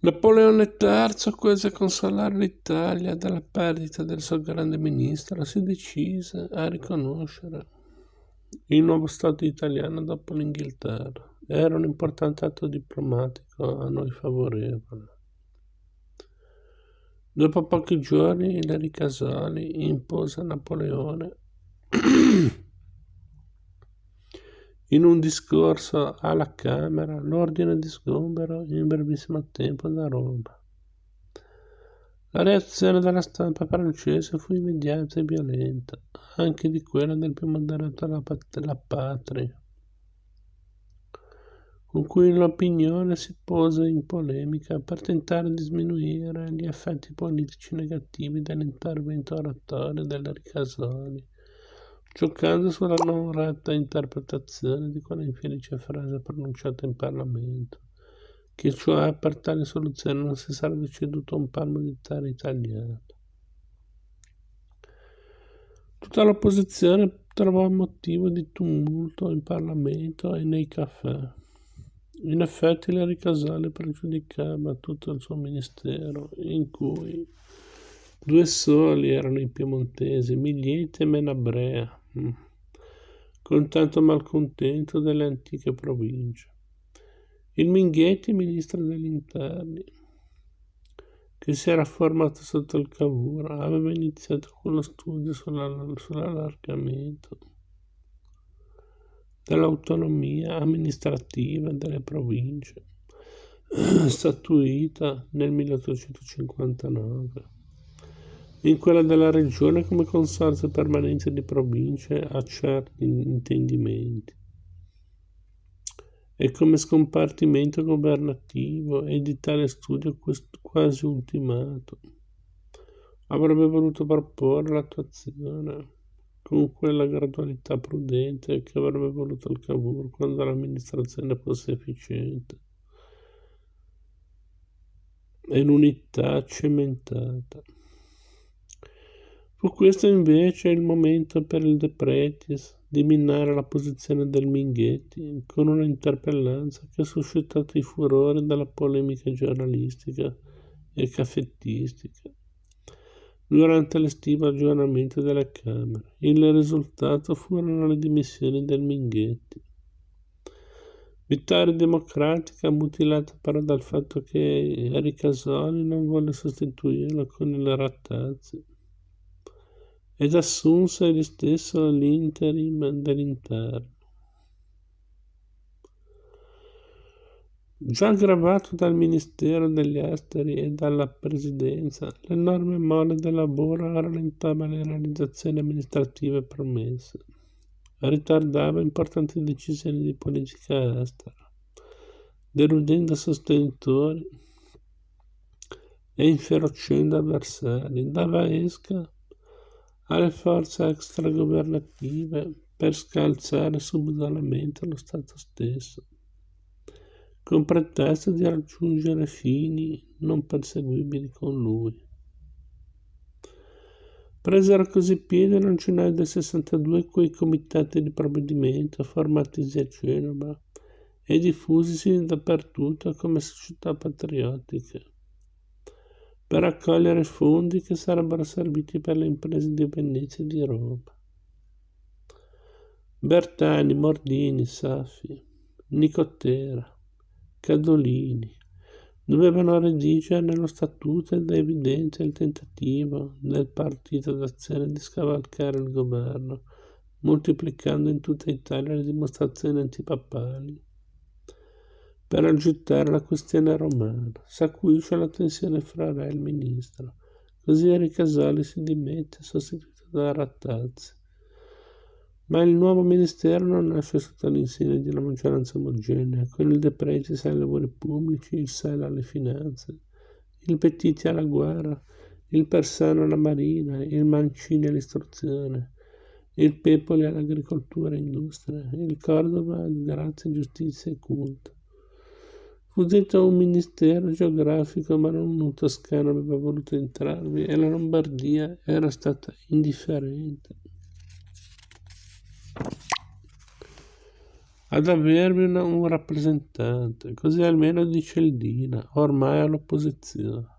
Napoleone III, quasi a consolare l'Italia dalla perdita del suo grande ministro, si decise a riconoscere il nuovo Stato italiano dopo l'Inghilterra. Era un importante atto diplomatico a noi favorevole. Dopo pochi giorni Ilari Casali impose a Napoleone in un discorso alla Camera l'ordine di sgombero in brevissimo tempo da Roma. La reazione della stampa francese fu immediata e violenta, anche di quella del più moderato La Patria, con cui l'opinione si pose in polemica per tentare di sminuire gli effetti politici negativi dell'intervento oratorio della Ricasoli, giocando sulla non retta interpretazione di quella infelice frase pronunciata in Parlamento, che cioè per tale soluzione non si sarebbe ceduto un palmo di terra italiano. Tutta l'opposizione trovò motivo di tumulto in Parlamento e nei caffè. In effetti Ilari Casali pregiudicava tutto il suo ministero, in cui due soli erano i piemontesi, Migliete e Menabrea, con tanto malcontento delle antiche province. Il Minghetti, ministro degli interni, che si era formato sotto il Cavour, aveva iniziato con lo studio sull'allargamento dell'autonomia amministrativa delle province, statuita nel 1859, in quella della regione come consorzio permanente di province a certi intendimenti e come scompartimento governativo, e di tale studio quasi ultimato avrebbe voluto proporre l'attuazione con quella gradualità prudente che avrebbe voluto il Cavour quando l'amministrazione fosse efficiente e l'unità cementata. Fu questo invece il momento per il De Pretis di minare la posizione del Minghetti con una interpellanza che ha suscitato i furori della polemica giornalistica e caffettistica durante l'estivo aggiornamento delle Camere. Il risultato furono le dimissioni del Minghetti. Vittoria democratica mutilata però dal fatto che Ricasoli non volle sostituirlo con il Rattazzi ed assunse egli stesso l'interim dell'interno. Già aggravato dal Ministero degli Esteri e dalla Presidenza, l'enorme mole del lavoro rallentava le realizzazioni amministrative promesse, ritardava importanti decisioni di politica estera, deludendo sostenitori e inferocendo avversari, dava esca alle forze extragovernative per scalzare subdolamente lo Stato stesso, con pretesto di raggiungere fini non perseguibili con lui. Presero così piede nel gennaio del 62 quei comitati di provvedimento formatisi a Genova e diffusisi dappertutto come società patriottiche, per raccogliere fondi che sarebbero serviti per le imprese di Venezia e di Roma. Bertani, Mordini, Saffi, Nicotera, Cadolini dovevano redigere nello statuto ed è evidente il tentativo del partito d'azione di scavalcare il governo, moltiplicando in tutta Italia le dimostrazioni antipapali per agitare la questione romana. S'acuisce la tensione fra re e il ministro, così Ricasoli si dimette, sostituito da Rattazzi. Ma il nuovo ministero non nasce sotto l'insegna di una maggioranza omogenea, con il De Pretis ai lavori pubblici, il Sel alle finanze, il Petiti alla guerra, il Persano alla marina, il Mancini all'istruzione, il Pepoli all'agricoltura e industria, il Cordova a grazia, giustizia e culto. Fu detto un ministero geografico, ma non un toscano aveva voluto entrarvi e la Lombardia era stata indifferente. ad avervi un rappresentante, così almeno dice il Dina, ormai all'opposizione.